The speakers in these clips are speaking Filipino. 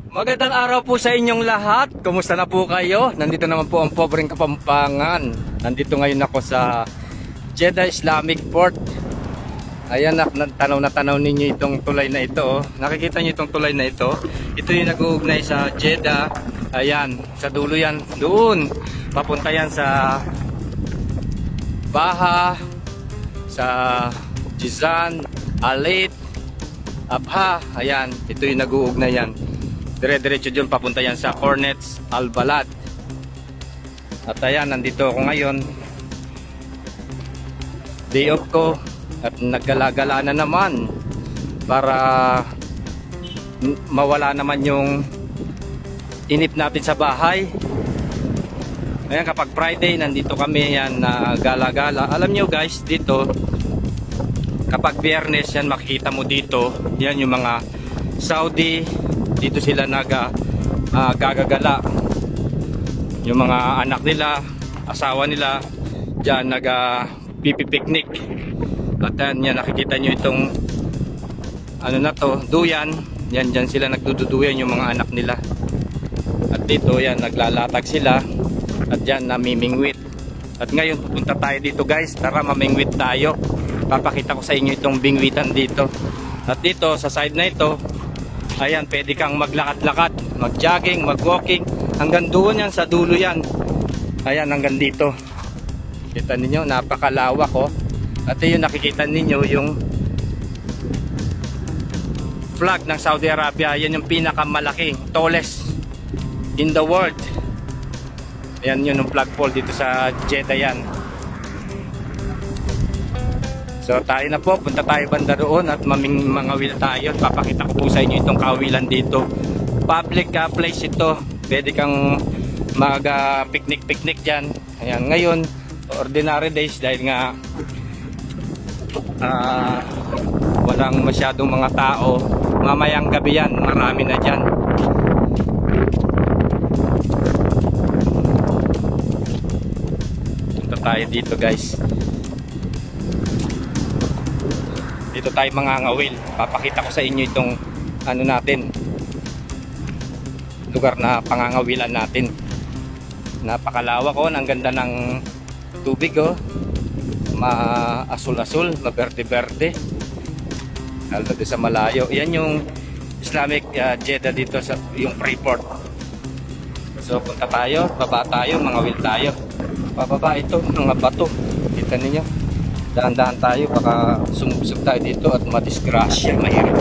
Magandang araw po sa inyong lahat. Kumusta na po kayo? Nandito naman po ang pobreng Kapampangan. Nandito ngayon ako sa Jeddah Islamic Port. Ayan, tanaw ninyo itong tulay na ito. Oh. Nakikita nyo itong tulay na ito. Ito yung nag-uugnay sa Jeddah. Ayan, sa dulo yan. Doon. Papunta yan sa Baha, sa Jizan, Alit, Abha. Ayan, ito yung nag-uugnay yan. Dire-diretso dyan, papunta yan sa Hornets, Al-Balad. At ayan, nandito ako ngayon. Day off ko. At naggalagala na naman para mawala naman yung inip natin sa bahay. Ayan, kapag Friday, nandito kami yan na gala-gala. Alam nyo guys, dito, kapag Biyernes yan, makikita mo dito, yan yung mga Saudi. Dito sila gagagala. Yung mga anak nila, asawa nila, dyan pipipiknik. At yan, nakikita nyo itong ano na to, duyan. Yan, dyan sila nagdududuyan yung mga anak nila. At dito yan, naglalatag sila. At dyan, namimingwit. At ngayon, pupunta tayo dito guys. Tara, mamingwit tayo. Papakita ko sa inyo itong bingwitan dito. At dito, sa side na ito, ayan, pwede kang maglakad-lakad, mag-jogging, mag-walking. Hanggang doon yan, sa dulo yan. Ayan, hanggang dito. Kita ninyo, napakalawak oh. At yun, nakikita ninyo yung flag ng Saudi Arabia. Yan yung pinakamalaking, tallest in the world. Ayan yun yung flagpole dito sa Jeddah yan. So tayo na po, punta tayo banda doon at mangawil tayo. Papakita ko po sa inyo itong kawilan dito. Public place ito. Pwede kang mag-picnic dyan. Ayan, ngayon, ordinary days dahil nga walang masyadong mga tao. Mamayang gabi yan, marami na dyan. Punta tayo dito guys. Dito tayo mangangawil. Papakita ko sa inyo itong ano natin, lugar na pangangawilan natin. Napakalawak oh, ang ganda ng tubig oh. Ma-asul-asul, ma-berde-berde. Lalo sa malayo. Yan yung Islamic Jeddah dito sa yung Freeport. So punta tayo, baba tayo, mangawil tayo. Pababa ito, mga bato. Kita ninyo. Dahan-dahan tayo, baka sumubsog tayo dito at madisgrasya, mahirap.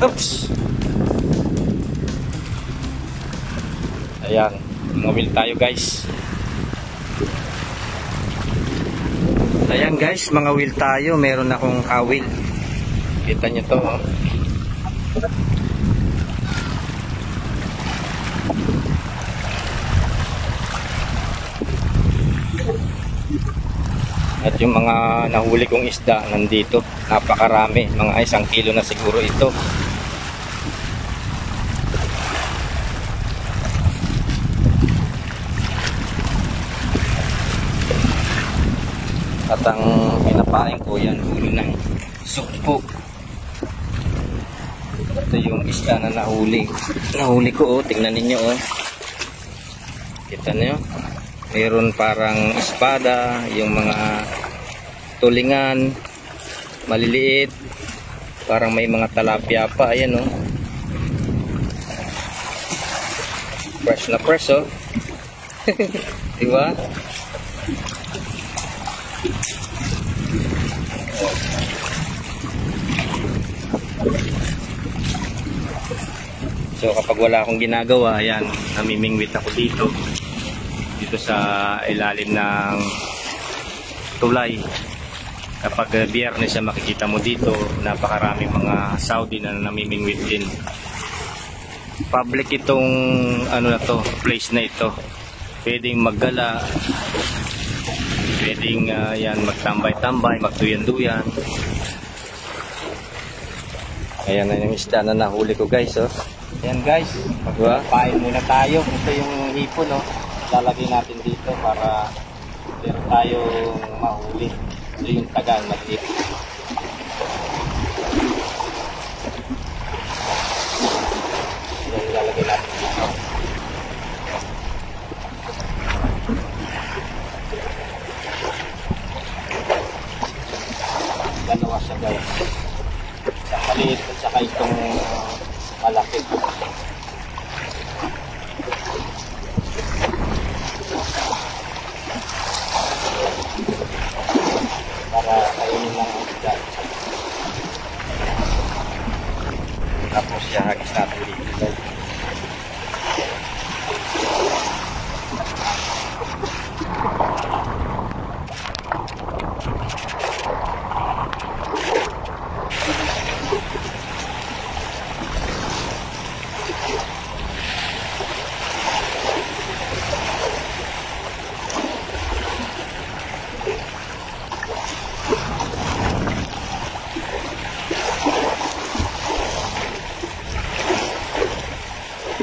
Oops! Ayan, mangawil tayo guys. Ayan guys, mangawil tayo. Meron akong kawil. Kita nyo to oh. At yung mga nahuli kong isda nandito, napakarami, mga 1 kilo na siguro ito. At ang pinapain ko yan, ulo ng sukpo. Ito yung isda na nahuli ko oh, tingnan ninyo oh. Kita nyo? Mayroon parang espada, yung mga tulingan, maliliit, parang may mga talapia pa, ayan oh. Fresh na fresh oh. Diba? So kapag wala akong ginagawa, ayan, namimingwit ako dito sa ilalim ng tulay. Kapag Biyernes siya, makikita mo dito napakaraming mga Saudi na namimingwit din. Public itong ano na to, place na ito. Pwedeng maggala, pwedeng yan, magtambay-tambay, magduyan-duyan. Ayan na yung isda na nahuli ko guys oh. Ayan guys, magpapain muna tayo. Ito yung hipon oh. Lalagay natin dito para Pero tayong mahuli. So yung tagal maliit. Yan ilalagay natin dito. Dalawa siya guys. Sa maliit at saka itong malaki. Para kainin lang ang isda. Tapos ihagis natin dito.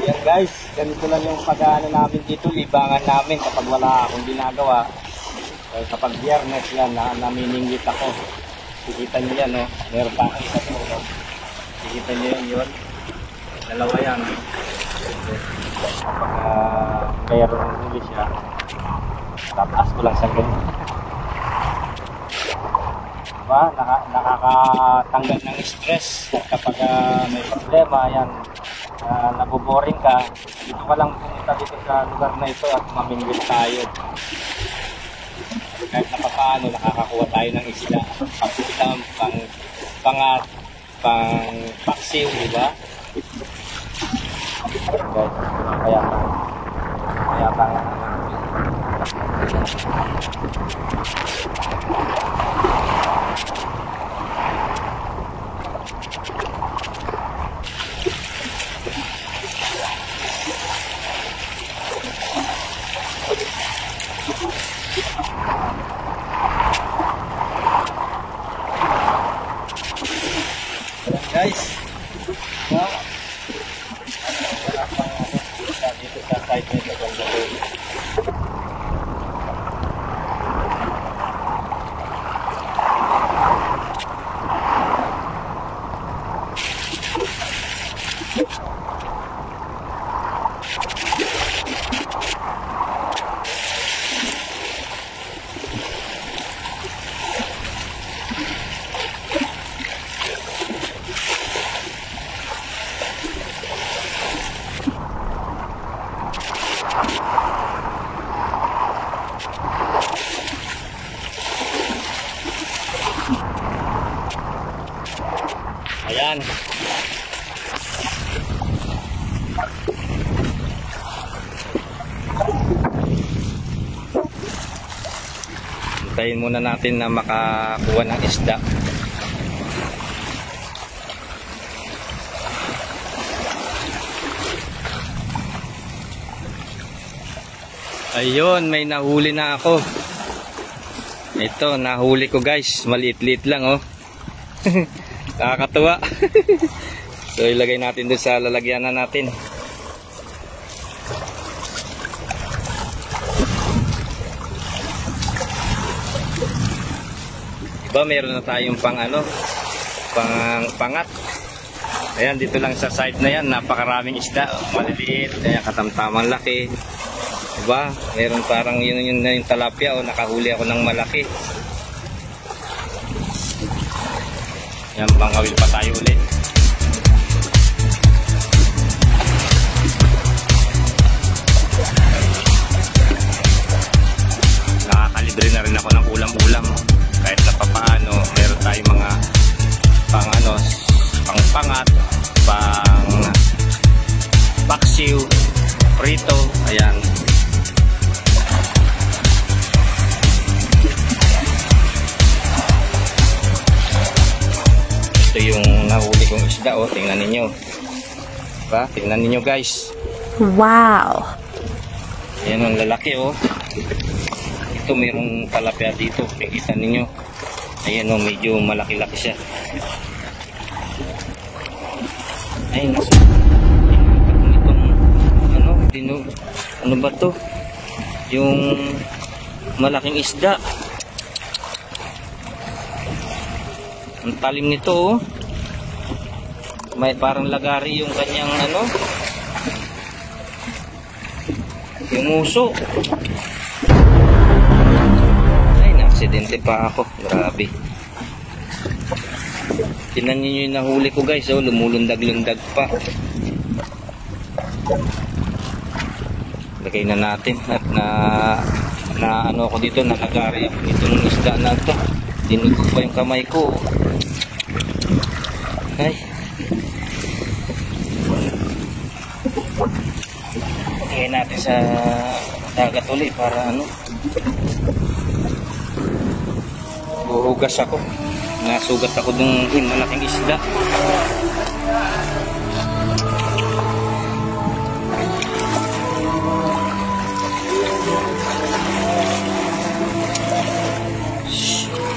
Yan guys, ganito lang yung pag-ano namin dito, libangan namin kapag wala akong ginagawa. Kapag biyernes yan, naminingit ako. Kikita nyo yan, no? Meron pa akong isa po, no? Kikita nyo yun. Dalawa yan. Kapag mayroong huli siya, tataas ko lang sa ganun. Diba? Nakakatanggal ng stress kapag may problema, yan. Naboboring ka, dito ka lang pumunta dito sa lugar na ito at mamingwit tayo. Kahit na paano nakakakuha tayo ng isda, pang-ulam, pang-pangat, pang-paksiw, diba? Kaya guys, dito sa side nito ganda doon. Ayan. Hintayin muna natin na makakuha ng isda. Ayun, may nahuli na ako. Ito, nahuli ko guys. Maliit-liit lang oh. Nakakatuwa. So ilagay natin doon sa lalagyanan natin. Diba meron na tayong pangat. Ayan, dito lang sa side na yan, napakaraming isda, maliliit, ayan, katamtamang laki. Diba? Meron parang yun na yung talapia, nakahuli ako ng malaki. Yan, pangawil pa tayo ulit. Nakakalibre na rin ako ng ulam-ulam. Kahit na papaano, meron tayong mga pang-pangat, pang-paksiw, prito, ayan. Ito yung nahuli kong isda, oh, tingnan ninyo. Diba? Tingnan ninyo guys. Wow! Ayan ang lalaki, oh. Ito mayroong talapia dito, kikita ninyo. Ayan, oh, medyo malaki-laki siya. Ayun, ano ba to? Yung malaking isda. Ang talim nito oh. May parang lagari yung kanyang ano, yung muso. Ay, na-aksidente pa ako. Grabe. Tingnan niyo yung nahuli ko guys oh, lumulundag-lundag pa. Lagay na natin at na ano ako dito, nalagari itong isda na to. Dinugo pa yung kamay ko. Ay. Tingnan natin sa dagat ulit para ano. Buhugas ako. Nasugat ako ng malaking isda.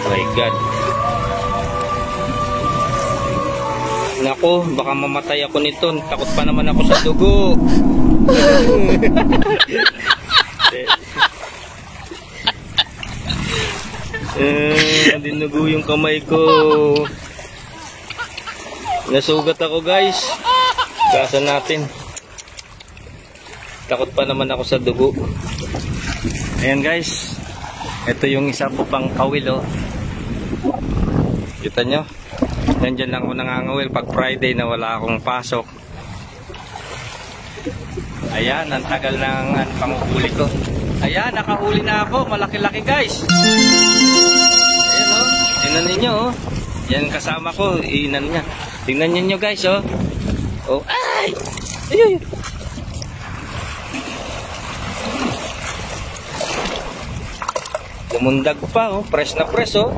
Oh my God. Nako, baka mamatay ako nito. Takot pa naman ako sa dugo. Dinugo yung kamay ko. Nasugat ako guys. Gasan natin. Takot pa naman ako sa dugo. Ayan guys. Ito yung isa po pang kawil oh. Kita nyo? Nandyan lang ako nangangawil pag Friday na wala akong pasok. Ayan, ang tagal ng panguhuli ko. Ayan, nakahuli na ako. Malaki-laki guys. Ayan oh. Tingnan ninyo oh. Yan kasama ko. Iinan niya. Tingnan ninyo guys oh. Oh, ay! Ay! Lumundag pa oh. Press na press oh.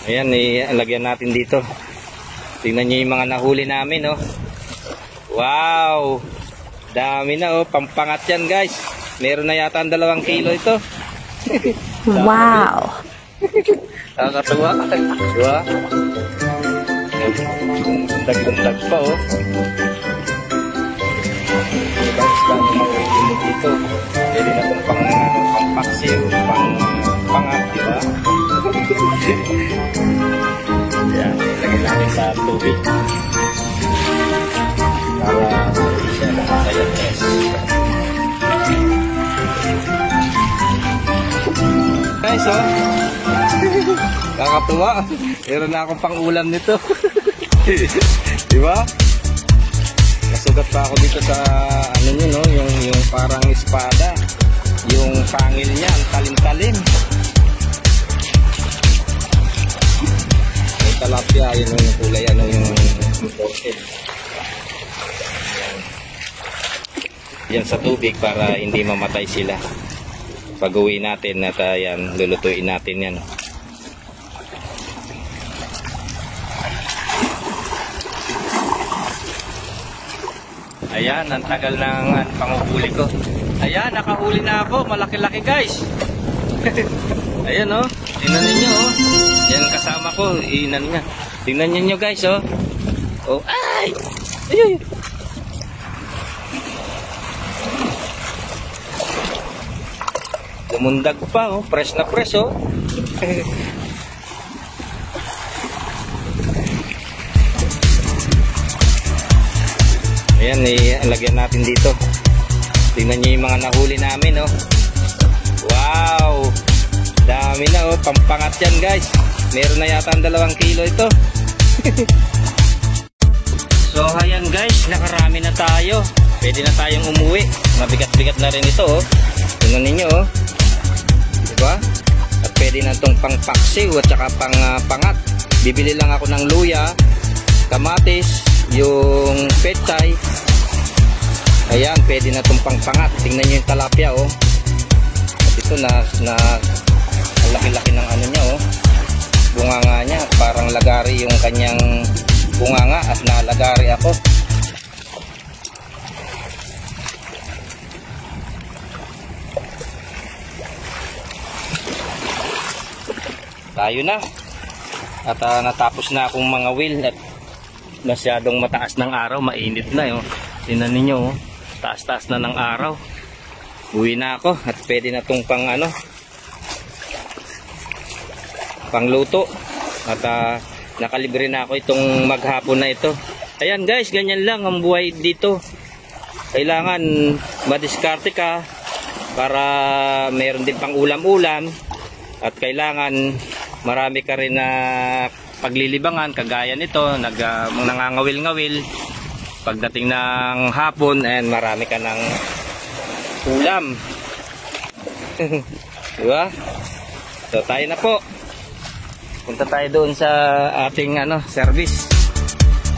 Ayan, ilagyan natin dito. Tingnan nyo yung mga nahuli namin oh. Wow, dami na oh. Pampangat yan guys. Meron na yata ang 2 kilo ito. Wow. Nakakatuwa. Diba? Dag-dag pa oh. Ibang isda na mawili dito. Pwede na itong pang-paksiw, pang-pangat, diba? Yan, lagyan natin sa tubig para siya nakakaya test. Guys oh, kakatuwa. Meron na akong pang-ulam nito. Diba? Nasugat pa ako dito sa ano nyo no, yung parang espada. Yung pangil niya, ang talim-talim. May talapia, yun yung kulay, ano yung imported. Yan sa tubig para hindi mamatay sila. Pag-uwi natin at yan, lulutuin natin yan. Ayan, ang tagal ng panguhuli ko. Ayan, nakahuli na ako. Malaki-laki guys. Ayan oh. Tingnan ninyo oh. Yan kasama ko. Iinan niya. Tingnan ninyo guys oh. Oh, ay! Ay! Lumundag pa oh. Press na press oh. Ayan, ilagyan natin dito. Tingnan nyo yung mga nahuli namin, oh. Wow! Dami na, oh. Pampangat yan, guys. Meron na yata ang 2 kilo ito. So, ayan, guys. Nakarami na tayo. Pwede na tayong umuwi. Mabigat-bigat na rin ito, oh. Tingnan ninyo, oh. Diba? At pwede na itong pang-paksiw at saka pang-pangat. Bibili lang ako ng luya, kamatis, yung pechay. Ayan, pwede na itong pangpangat. Tingnan nyo yung talapia oh. At ito na ang laki-laki ng ano niya oh. Bunganga niya, parang lagari yung kanyang bunganga at nalagari ako. Tayo na. At natapos na akong mga will at masyadong mataas ng araw, mainit na yun. Tingnan ninyo, oh. Taas-taas na ng araw. Uwi na ako at pwede na itong pang ano, pangluto. At nakalibre na ako itong maghapon na ito. Ayan guys, ganyan lang ang buhay dito. Kailangan madiskarte ka para meron din pang ulam-ulam. At kailangan marami ka rin na paglilibangan, kagaya nito, nangangawil-ngawil. Pagdating ng hapon, and marami ka ng ulam. Diba? So tayo na po. Punta tayo doon sa ating service.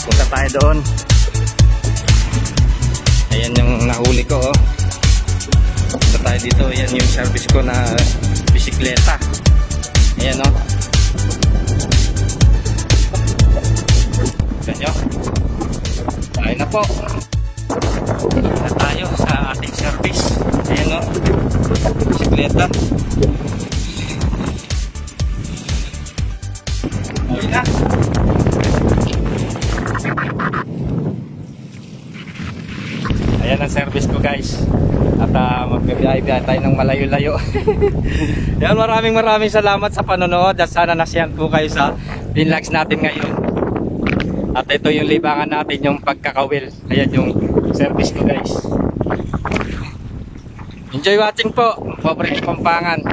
Punta tayo doon. Ayan yung nahuli ko, oh. Punta tayo dito. Ayan yung service ko na bisikleta. Ayan, oh. Ganyo. Tayo na po. Punta tayo sa ating service. Ayan, oh. Bisikleta. Uwi na. Ayan ang service ko guys. At magbibiyahe tayo ng malayo-layo. Ayan, maraming salamat sa panonood. At sana nasiyan po kayo sa vlogs natin ngayon. At ito yung libangan natin, yung pagkakawil. Ayan yung service ko guys. Enjoy watching po. Pobre Pampangan.